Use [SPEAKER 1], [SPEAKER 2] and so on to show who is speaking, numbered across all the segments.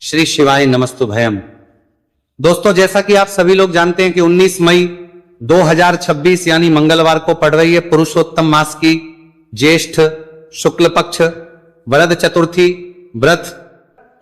[SPEAKER 1] श्री शिवाय नमस्तुभयम। दोस्तों, जैसा कि आप सभी लोग जानते हैं कि 19 मई 2026 यानी मंगलवार को पड़ रही है पुरुषोत्तम मास की ज्येष्ठ शुक्ल पक्ष वरद चतुर्थी व्रत।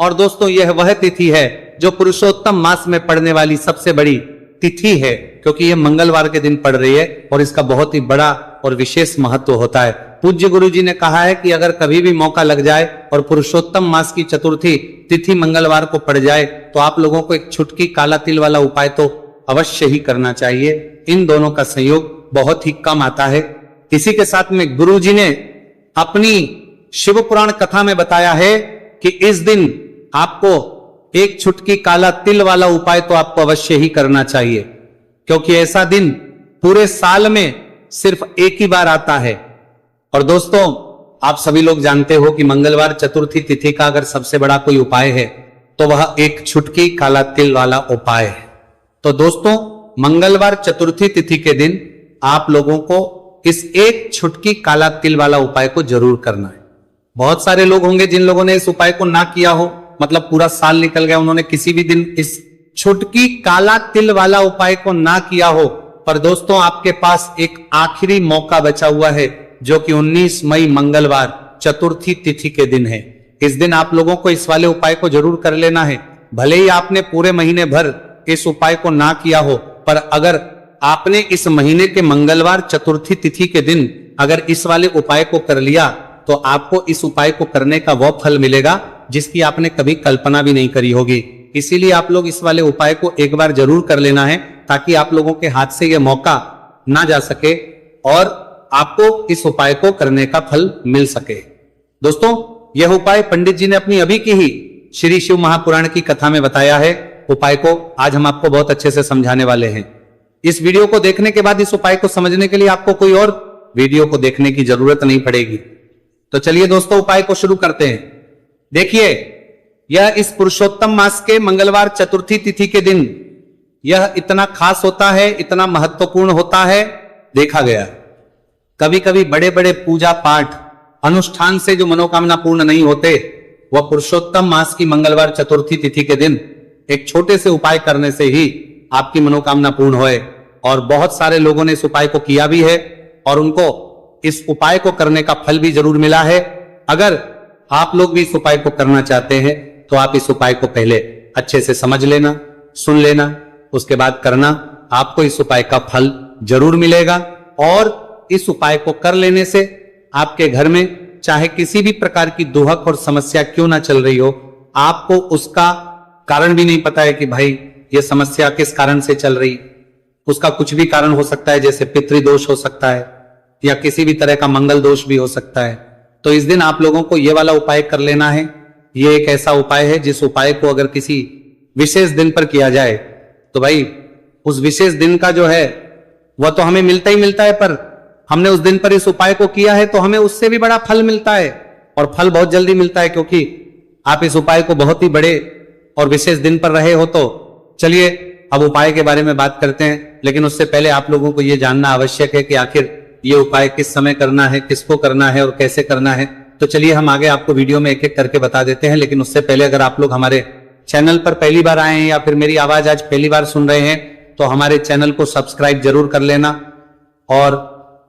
[SPEAKER 1] और दोस्तों, यह वह तिथि है जो पुरुषोत्तम मास में पड़ने वाली सबसे बड़ी तिथि है, क्योंकि यह मंगलवार के दिन पड़ रही है और इसका बहुत ही बड़ा और विशेष महत्व होता है। पूज्य गुरु जी ने कहा है कि अगर कभी भी मौका लग जाए और पुरुषोत्तम मास की चतुर्थी तिथि मंगलवार को पड़ जाए तो आप लोगों को एक छुटकी काला तिल वाला उपाय तो अवश्य ही करना चाहिए। इन दोनों का संयोग बहुत ही कम आता है। इसी के साथ में गुरु जी ने अपनी शिव पुराण कथा में बताया है कि इस दिन आपको एक छुटकी काला तिल वाला उपाय तो आपको अवश्य ही करना चाहिए, क्योंकि ऐसा दिन पूरे साल में सिर्फ एक ही बार आता है। और दोस्तों, आप सभी लोग जानते हो कि मंगलवार चतुर्थी तिथि का अगर सबसे बड़ा कोई उपाय है तो वह एक छुटकी काला तिल वाला उपाय है। तो दोस्तों, मंगलवार चतुर्थी तिथि के दिन आप लोगों को इस एक छुटकी काला तिल वाला उपाय को जरूर करना है। बहुत सारे लोग होंगे जिन लोगों ने इस उपाय को ना किया हो, मतलब पूरा साल निकल गया, उन्होंने किसी भी दिन इस छुटकी काला तिल वाला उपाय को ना किया हो। पर दोस्तों, आपके पास एक आखिरी मौका बचा हुआ है, जो कि 19 मई मंगलवार चतुर्थी तिथि के दिन है। इस दिन आप लोगों को इस वाले उपाय को जरूर कर लेना है। भले ही आपने पूरे महीने भर इस उपाय को ना किया हो, पर अगर आपने इस महीने के मंगलवार चतुर्थी तिथि के दिन अगर इस वाले उपाय को कर लिया तो आपको इस उपाय को करने का वह फल मिलेगा जिसकी आपने कभी कल्पना भी नहीं करी होगी। इसीलिए आप लोग इस वाले उपाय को एक बार जरूर कर लेना है, ताकि आप लोगों के हाथ से यह मौका ना जा सके और आपको इस उपाय को करने का फल मिल सके। दोस्तों, यह उपाय पंडित जी ने अपनी अभी की ही श्री शिव महापुराण की कथा में बताया है। उपाय को आज हम आपको बहुत अच्छे से समझाने वाले हैं। इस वीडियो को देखने के बाद इस उपाय को समझने के लिए आपको कोई और वीडियो को देखने की जरूरत नहीं पड़ेगी। तो चलिए दोस्तों, उपाय को शुरू करते हैं। देखिए, यह इस पुरुषोत्तम मास के मंगलवार चतुर्थी तिथि के दिन यह इतना खास होता है, इतना महत्वपूर्ण होता है। देखा गया कभी कभी बड़े बड़े पूजा पाठ अनुष्ठान से जो मनोकामना पूर्ण नहीं होते, वह पुरुषोत्तम मास की मंगलवार चतुर्थी तिथि के दिन एक छोटे से उपाय करने से ही आपकी मनोकामना पूर्ण होए। और बहुत सारे लोगों ने इस उपाय को किया भी है और उनको इस उपाय को करने का फल भी जरूर मिला है। अगर आप लोग भी इस उपाय को करना चाहते हैं तो आप इस उपाय को पहले अच्छे से समझ लेना, सुन लेना, उसके बाद करना। आपको इस उपाय का फल जरूर मिलेगा और इस उपाय को कर लेने से आपके घर में चाहे किसी भी प्रकार की दुहक और समस्या क्यों ना चल रही हो, आपको उसका कारण भी नहीं पता है कि भाई ये समस्या किस कारण से चल रही, उसका कुछ भी कारण हो सकता है, जैसे पितृदोष हो सकता है या किसी भी तरह का मंगल दोष भी हो सकता है। तो इस दिन आप लोगों को ये वाला उपाय कर लेना है। ये एक ऐसा उपाय है जिस उपाय को अगर किसी विशेष दिन पर किया जाए तो भाई उस विशेष दिन का जो है वह तो हमें मिलता ही मिलता है, पर हमने उस दिन पर इस उपाय को किया है तो हमें उससे भी बड़ा फल मिलता है, और फल बहुत जल्दी मिलता है, क्योंकि आप इस उपाय को बहुत ही बड़े और विशेष दिन पर रहे हो। तो चलिए अब उपाय के बारे में बात करते हैं, लेकिन उससे पहले आप लोगों को यह जानना आवश्यक है कि आखिर ये उपाय किस समय करना है, किसको करना है और कैसे करना है। तो चलिए हम आगे आपको वीडियो में एक एक करके बता देते हैं। लेकिन उससे पहले अगर आप लोग हमारे चैनल पर पहली बार आए हैं या फिर मेरी आवाज आज पहली बार सुन रहे हैं तो हमारे चैनल को सब्सक्राइब जरूर कर लेना और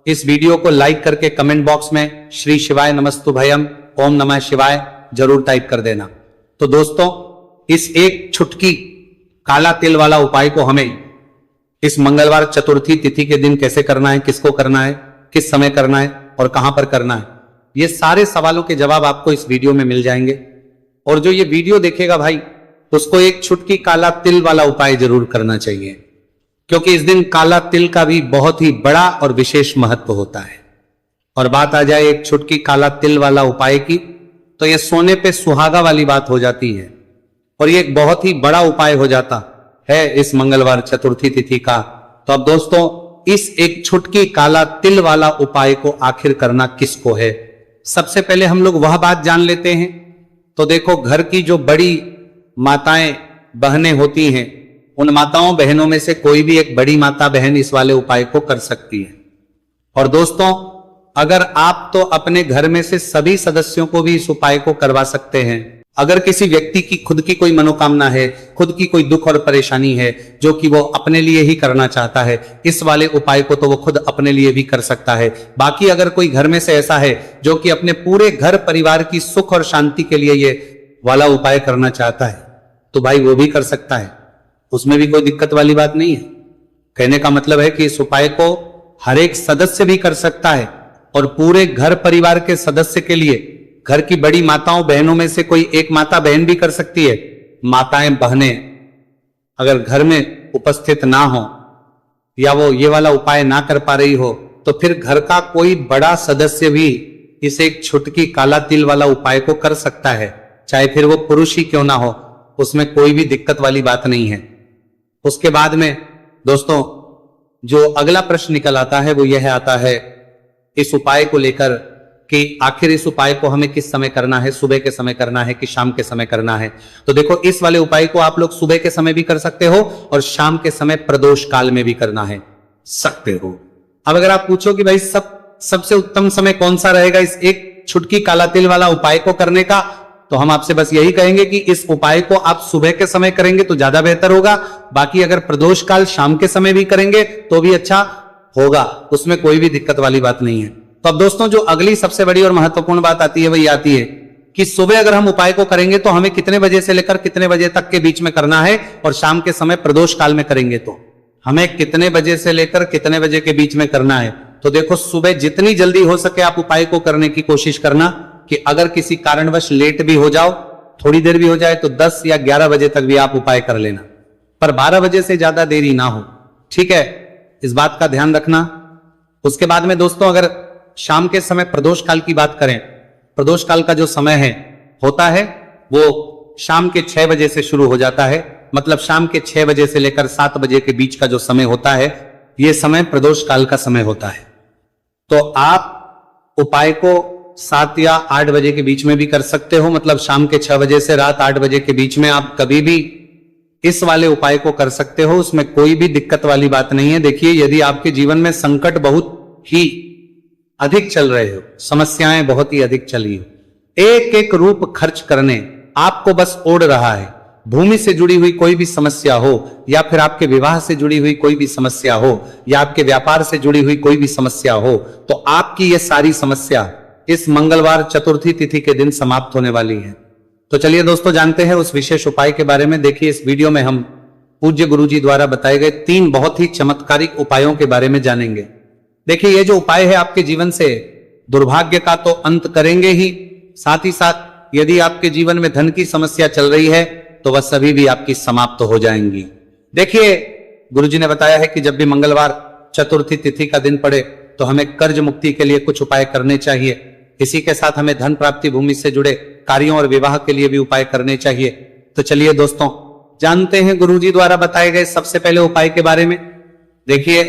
[SPEAKER 1] इस वीडियो को लाइक करके कमेंट बॉक्स में श्री शिवाय नमस्तुभयम ओम नमः शिवाय जरूर टाइप कर देना। तो दोस्तों, इस एक छुटकी काला तिल वाला उपाय को हमें इस मंगलवार चतुर्थी तिथि के दिन कैसे करना है, किसको करना है, किस समय करना है और कहां पर करना है, ये सारे सवालों के जवाब आपको इस वीडियो में मिल जाएंगे। और जो ये वीडियो देखेगा भाई, उसको एक छुटकी काला तिल वाला उपाय जरूर करना चाहिए, क्योंकि इस दिन काला तिल का भी बहुत ही बड़ा और विशेष महत्व होता है। और बात आ जाए एक छुटकी काला तिल वाला उपाय की, तो यह सोने पे सुहागा वाली बात हो जाती है और ये एक बहुत ही बड़ा उपाय हो जाता है इस मंगलवार चतुर्थी तिथि का। तो अब दोस्तों, इस एक छुटकी काला तिल वाला उपाय को आखिर करना किसको है, सबसे पहले हम लोग वह बात जान लेते हैं। तो देखो, घर की जो बड़ी माताएं बहनें होती हैं, उन माताओं बहनों में से कोई भी एक बड़ी माता बहन इस वाले उपाय को कर सकती है। और दोस्तों, अगर आप तो अपने घर में से सभी सदस्यों को भी इस उपाय को करवा सकते हैं, अगर किसी व्यक्ति की खुद की कोई मनोकामना है, खुद की कोई दुख और परेशानी है जो कि वो अपने लिए ही करना चाहता है, इस वाले उपाय को तो वो खुद अपने लिए भी कर सकता है। बाकी अगर कोई घर में से ऐसा है जो कि अपने पूरे घर परिवार की सुख और शांति के लिए ये वाला उपाय करना चाहता है, तो भाई वो भी कर सकता है, उसमें भी कोई दिक्कत वाली बात नहीं है। कहने का मतलब है कि इस उपाय को हर एक सदस्य भी कर सकता है और पूरे घर परिवार के सदस्य के लिए, घर की बड़ी माताओं बहनों में से कोई एक माता बहन भी कर सकती है। माताएं बहनें अगर घर में उपस्थित ना हो या वो ये वाला उपाय ना कर पा रही हो, तो फिर घर का कोई बड़ा सदस्य भी इस एक छुटकी काला तिल वाला उपाय को कर सकता है, चाहे फिर वो पुरुष ही क्यों ना हो, उसमें कोई भी दिक्कत वाली बात नहीं है। उसके बाद में दोस्तों जो अगला प्रश्न निकल आता है वो यह आता है इस उपाय को लेकर कि आखिर इस उपाय को हमें किस समय करना है, सुबह के समय करना है कि शाम के समय करना है। तो देखो, इस वाले उपाय को आप लोग सुबह के समय भी कर सकते हो और शाम के समय प्रदोष काल में भी करना है सकते हो। अब अगर आप पूछो कि भाई सबसे उत्तम समय कौन सा रहेगा इस एक छुटकी काला तिल वाला उपाय को करने का, तो हम आपसे बस यही कहेंगे कि इस उपाय को आप सुबह के समय करेंगे तो ज्यादा बेहतर होगा। बाकी अगर प्रदोष काल शाम के समय भी करेंगे तो भी अच्छा होगा, उसमें कोई भी दिक्कत वाली बात नहीं है। तो अब दोस्तों जो अगली सबसे बड़ी और महत्वपूर्ण बात आती है वही आती है कि सुबह अगर हम उपाय को करेंगे तो हमें कितने बजे से लेकर कितने बजे तक के बीच में करना है, और शाम के समय प्रदोष काल में करेंगे तो हमें कितने बजे से लेकर कितने बजे के बीच में करना है। तो देखो, सुबह जितनी जल्दी हो सके आप उपाय को करने की कोशिश करना कि अगर किसी कारणवश लेट भी हो जाओ, थोड़ी देर भी हो जाए, तो 10 या 11 बजे तक भी आप उपाय कर लेना, पर 12 बजे से ज्यादा देरी ना हो, ठीक है, इस बात का ध्यान रखना। उसके बाद में दोस्तों अगर शाम के समय प्रदोष काल की बात करें, प्रदोष काल का जो समय है होता है वो शाम के 6 बजे से शुरू हो जाता है, मतलब शाम के 6 बजे से लेकर 7 बजे के बीच का जो समय होता है, यह समय प्रदोष काल का समय होता है। तो आप उपाय को 7 या 8 बजे के बीच में भी कर सकते हो, मतलब शाम के 6 बजे से रात 8 बजे के बीच में आप कभी भी इस वाले उपाय को कर सकते हो, उसमें कोई भी दिक्कत वाली बात नहीं है। देखिए, यदि आपके जीवन में संकट बहुत ही अधिक चल रहे हो, समस्याएं बहुत ही अधिक चली हो, एक एक रूप खर्च करने आपको बस ओढ़ रहा है, भूमि से जुड़ी हुई कोई भी समस्या हो, या फिर आपके विवाह से जुड़ी हुई कोई भी समस्या हो, या आपके व्यापार से जुड़ी हुई कोई भी समस्या हो, तो आपकी ये सारी समस्या इस मंगलवार चतुर्थी तिथि के दिन समाप्त होने वाली है। तो चलिए दोस्तों जानते हैं उस विशेष उपाय के बारे में। देखिए, इस वीडियो में हम पूज्य गुरुजी द्वारा बताए गए 3 बहुत ही चमत्कारिक उपायों के बारे में जानेंगे। देखिए, ये जो उपाय है आपके जीवन से दुर्भाग्य का तो अंत करेंगे ही, साथ ही साथ यदि आपके जीवन में धन की समस्या चल रही है तो वह सभी भी आपकी समाप्त हो जाएंगी। देखिए, गुरुजी ने बताया है कि जब भी मंगलवार चतुर्थी तिथि का दिन पड़े तो हमें कर्ज मुक्ति के लिए कुछ उपाय करने चाहिए। इसी के साथ हमें धन प्राप्ति, भूमि से जुड़े कार्यों और विवाह के लिए भी उपाय करने चाहिए। तो चलिए दोस्तों जानते हैं गुरुजी द्वारा बताए गए सबसे पहले उपाय के बारे में। देखिए,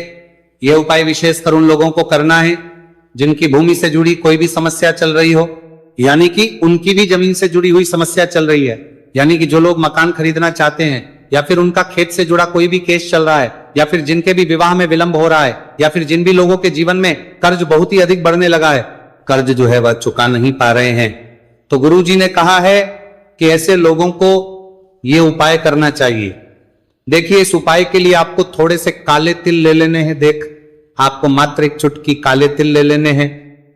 [SPEAKER 1] यह उपाय विशेषकर उन लोगों को करना है जिनकी भूमि से जुड़ी कोई भी समस्या चल रही हो, यानी कि उनकी भी जमीन से जुड़ी हुई समस्या चल रही है, यानी कि जो लोग मकान खरीदना चाहते हैं, या फिर उनका खेत से जुड़ा कोई भी केस चल रहा है, या फिर जिनके भी विवाह में विलंब हो रहा है, या फिर जिन भी लोगों के जीवन में कर्ज बहुत ही अधिक बढ़ने लगा है, कर्ज जो है वह चुका नहीं पा रहे हैं, तो गुरुजी ने कहा है कि ऐसे लोगों को यह उपाय करना चाहिए। देखिए, इस उपाय के लिए आपको थोड़े से काले तिल ले लेने हैं। देख, आपको मात्र एक चुटकी काले तिल ले लेने हैं।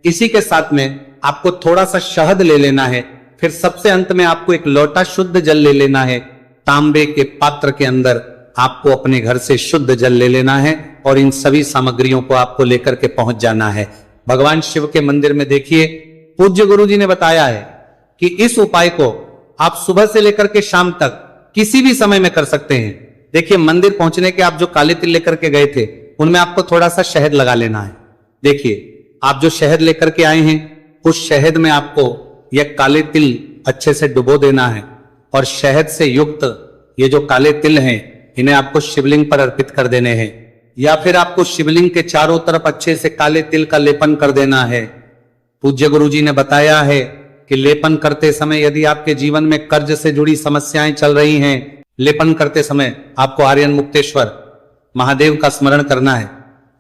[SPEAKER 1] इसी के साथ में आपको थोड़ा सा शहद ले लेना है। फिर सबसे अंत में आपको एक लोटा शुद्ध जल ले लेना है। तांबे के पात्र के अंदर आपको अपने घर से शुद्ध जल ले लेना है और इन सभी सामग्रियों को आपको लेकर के पहुंच जाना है भगवान शिव के मंदिर में। देखिए, पूज्य गुरुजी ने बताया है कि इस उपाय को आप सुबह से लेकर के शाम तक किसी भी समय में कर सकते हैं। देखिए, मंदिर पहुंचने के आप जो काले तिल लेकर के गए थे उनमें आपको थोड़ा सा शहद लगा लेना है। देखिए, आप जो शहद लेकर के आए हैं उस शहद में आपको यह काले तिल अच्छे से डुबो देना है और शहद से युक्त ये जो काले तिल हैं इन्हें आपको शिवलिंग पर अर्पित कर देने हैं, या फिर आपको शिवलिंग के चारों तरफ अच्छे से काले तिल का लेपन कर देना है। पूज्य गुरुजी ने बताया है कि लेपन करते समय यदि आपके जीवन में कर्ज से जुड़ी समस्याएं चल रही हैं, लेपन करते समय आपको आर्यन मुक्तेश्वर महादेव का स्मरण करना है,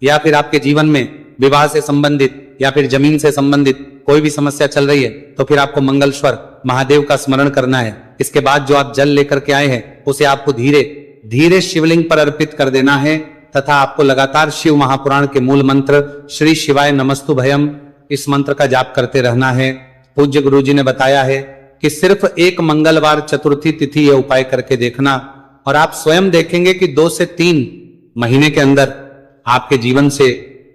[SPEAKER 1] या फिर आपके जीवन में विवाह से संबंधित या फिर जमीन से संबंधित कोई भी समस्या चल रही है तो फिर आपको मंगलेश्वर महादेव का स्मरण करना है। इसके बाद जो आप जल लेकर के आए हैं उसे आपको धीरे धीरे शिवलिंग पर अर्पित कर देना है तथा आपको लगातार शिव महापुराण के मूल मंत्र श्री शिवाय नमस्तु भयम इस मंत्र का जाप करते रहना है। पूज्य गुरुजी ने बताया है कि सिर्फ एक मंगलवार चतुर्थी तिथि यह उपाय करके देखना और आप स्वयं देखेंगे कि 2 से 3 महीने के अंदर आपके जीवन से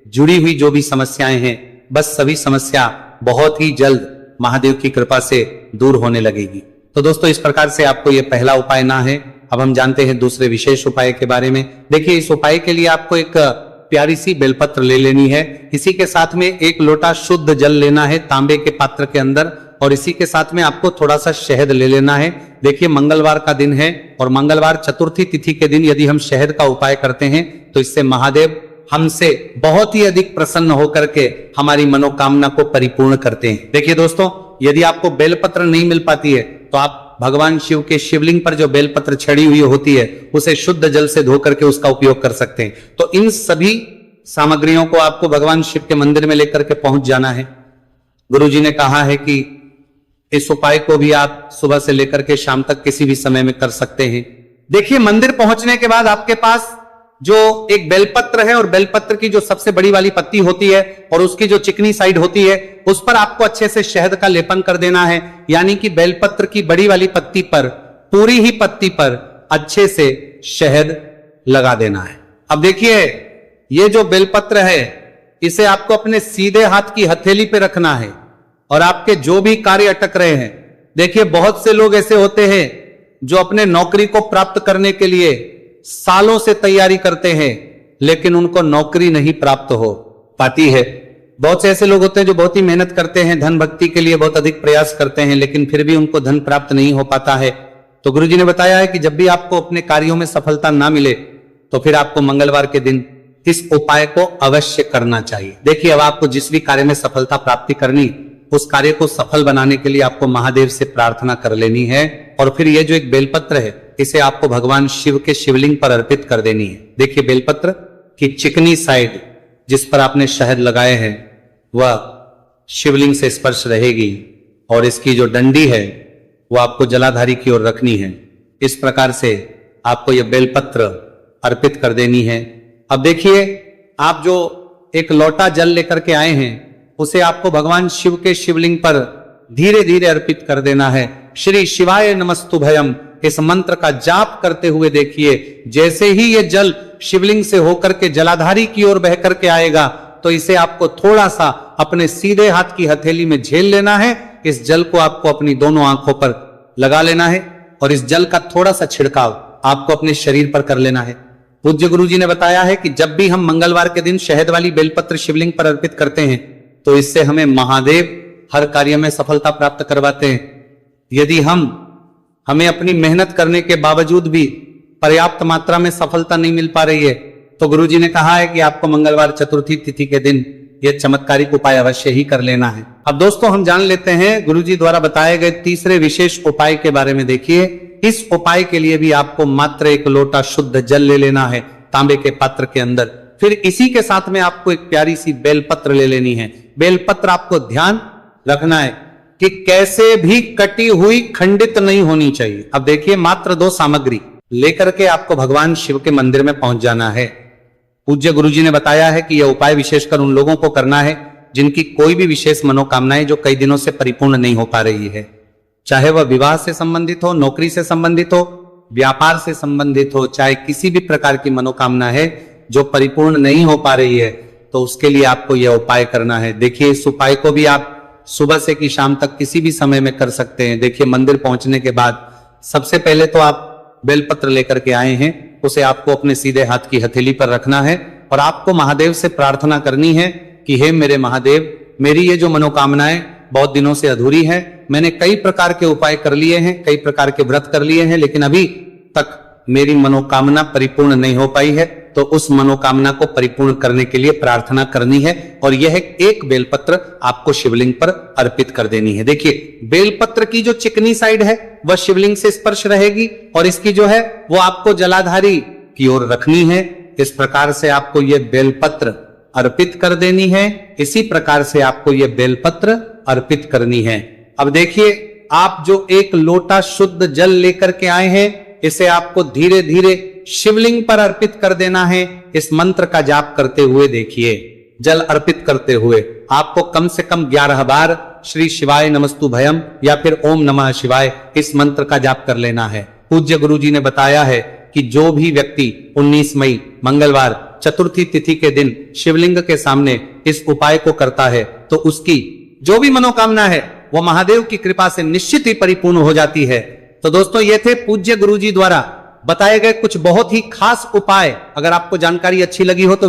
[SPEAKER 1] जुड़ी हुई जो भी समस्याएं हैं बस सभी समस्या बहुत ही जल्द महादेव की कृपा से दूर होने लगेगी। तो दोस्तों इस प्रकार से आपको यह पहला उपाय ना है। अब हम जानते हैं दूसरे विशेष उपाय के बारे में। देखिए इस उपाय के लिए आपको एक प्यारी सी बेलपत्र ले लेनी है। इसी के साथ में 1 लोटा शुद्ध जल लेना है तांबे के पात्र के अंदर और इसी के साथ में आपको थोड़ा सा शहद ले लेना है। देखिए मंगलवार का दिन है और मंगलवार चतुर्थी तिथि के दिन यदि हम शहद का उपाय करते हैं तो इससे महादेव हमसे बहुत ही अधिक प्रसन्न होकर के हमारी मनोकामना को परिपूर्ण करते हैं। देखिए दोस्तों यदि आपको बेलपत्र नहीं मिल पाती है तो आप भगवान शिव के शिवलिंग पर जो बेलपत्र छड़ी हुई होती है उसे शुद्ध जल से धो करके उसका उपयोग कर सकते हैं। तो इन सभी सामग्रियों को आपको भगवान शिव के मंदिर में लेकर के पहुंच जाना है। गुरुजी ने कहा है कि इस उपाय को भी आप सुबह से लेकर के शाम तक किसी भी समय में कर सकते हैं। देखिए मंदिर पहुंचने के बाद आपके पास जो एक बेलपत्र है और बेलपत्र की जो सबसे बड़ी वाली पत्ती होती है और उसकी जो चिकनी साइड होती है उस पर आपको अच्छे से शहद का लेपन कर देना है। यानी कि बेलपत्र की बड़ी वाली पत्ती पर पूरी ही पत्ती पर अच्छे से शहद लगा देना है। अब देखिए ये जो बेलपत्र है इसे आपको अपने सीधे हाथ की हथेली पे रखना है और आपके जो भी कार्य अटक रहे हैं। देखिए बहुत से लोग ऐसे होते हैं जो अपने नौकरी को प्राप्त करने के लिए सालों से तैयारी करते हैं लेकिन उनको नौकरी नहीं प्राप्त हो पाती है। बहुत से ऐसे लोग होते हैं जो बहुत ही मेहनत करते हैं, धन भक्ति के लिए बहुत अधिक प्रयास करते हैं लेकिन फिर भी उनको धन प्राप्त नहीं हो पाता है। तो गुरुजी ने बताया है कि जब भी आपको अपने कार्यों में सफलता ना मिले तो फिर आपको मंगलवार के दिन इस उपाय को अवश्य करना चाहिए। देखिए अब आपको जिस भी कार्य में सफलता प्राप्ति करनी उस कार्य को सफल बनाने के लिए आपको महादेव से प्रार्थना कर लेनी है और फिर ये जो एक बेलपत्र है इसे आपको भगवान शिव के शिवलिंग पर अर्पित कर देनी है। देखिए बेलपत्र की चिकनी साइड जिस पर आपने शहद लगाए हैं वह शिवलिंग से स्पर्श रहेगी और इसकी जो डंडी है वह आपको जलाधारी की ओर रखनी है। इस प्रकार से आपको यह बेलपत्र अर्पित कर देनी है। अब देखिए आप जो एक लोटा जल लेकर के आए हैं उसे आपको भगवान शिव के शिवलिंग पर धीरे धीरे अर्पित कर देना है। श्री शिवाय नमस्तु भयम इस मंत्र का जाप करते हुए देखिए जैसे ही ये जल शिवलिंग से होकर के जलाधारी की ओर बह करके आएगा तो इसे आपको थोड़ा सा अपने सीधे हाथ की हथेली में झेल लेना है। इस जल को आपको अपनी दोनों आंखों पर लगा लेना है और इस जल का थोड़ा सा छिड़काव आपको अपने शरीर पर कर लेना है। पूज्य गुरुजी ने बताया है कि जब भी हम मंगलवार के दिन शहद वाली बेलपत्र शिवलिंग पर अर्पित करते हैं तो इससे हमें महादेव हर कार्य में सफलता प्राप्त करवाते हैं। यदि हमें अपनी मेहनत करने के बावजूद भी पर्याप्त मात्रा में सफलता नहीं मिल पा रही है तो गुरुजी ने कहा है कि आपको मंगलवार चतुर्थी तिथि के दिन यह चमत्कारिक उपाय अवश्य ही कर लेना है। अब दोस्तों हम जान लेते हैं गुरुजी द्वारा बताए गए तीसरे विशेष उपाय के बारे में। देखिए इस उपाय के लिए भी आपको मात्र 1 लोटा शुद्ध जल ले लेना है तांबे के पात्र के अंदर। फिर इसी के साथ में आपको एक प्यारी सी बेलपत्र ले लेनी है। बेलपत्र आपको ध्यान रखना है कि कैसे भी कटी हुई खंडित नहीं होनी चाहिए। अब देखिए मात्र 2 सामग्री लेकर के आपको भगवान शिव के मंदिर में पहुंच जाना है। पूज्य गुरुजी ने बताया है कि यह उपाय विशेषकर उन लोगों को करना है जिनकी कोई भी विशेष मनोकामनाएं जो कई दिनों से परिपूर्ण नहीं हो पा रही है, चाहे वह विवाह से संबंधित हो, नौकरी से संबंधित हो, व्यापार से संबंधित हो, चाहे किसी भी प्रकार की मनोकामना है जो परिपूर्ण नहीं हो पा रही है तो उसके लिए आपको यह उपाय करना है। देखिए इस उपाय को भी आप सुबह से कि शाम तक किसी भी समय में कर सकते हैं। देखिए मंदिर पहुंचने के बाद सबसे पहले तो आप बेलपत्र लेकर के आए हैं उसे आपको अपने सीधे हाथ की हथेली पर रखना है और आपको महादेव से प्रार्थना करनी है कि हे मेरे महादेव, मेरी ये जो मनोकामनाएं बहुत दिनों से अधूरी है, मैंने कई प्रकार के उपाय कर लिए हैं, कई प्रकार के व्रत कर लिए हैं लेकिन अभी तक मेरी मनोकामना परिपूर्ण नहीं हो पाई है, तो उस मनोकामना को परिपूर्ण करने के लिए प्रार्थना करनी है और यह एक बेलपत्र आपको शिवलिंग पर अर्पित कर देनी है। देखिए बेलपत्र की जो चिकनी साइड है वह शिवलिंग से स्पर्श रहेगी और इसकी जो है वो आपको जलाधारी की ओर रखनी है। इस प्रकार से आपको यह बेलपत्र अर्पित कर देनी है। इसी प्रकार से आपको यह बेलपत्र अर्पित करनी है। अब देखिए आप जो एक लोटा शुद्ध जल लेकर के आए हैं, इसे आपको धीरे धीरे शिवलिंग पर अर्पित कर देना है। इस मंत्र का जाप करते हुए देखिए, जल अर्पित करते हुए आपको कम से कम 11 बार श्री शिवाय नमस्तु भयम या फिर ओम नमः शिवाय इस मंत्र का जाप कर लेना है। पूज्य गुरुजी ने बताया है कि जो भी व्यक्ति 19 मई मंगलवार चतुर्थी तिथि के दिन शिवलिंग के सामने इस उपाय को करता है तो उसकी जो भी मनोकामना है वो महादेव की कृपा से निश्चित ही परिपूर्ण हो जाती है। तो दोस्तों, ये थे पूज्य गुरुजी द्वारा बताए गए कुछ बहुत ही खास उपाय। अगर आपको जानकारी अच्छी लगी हो तो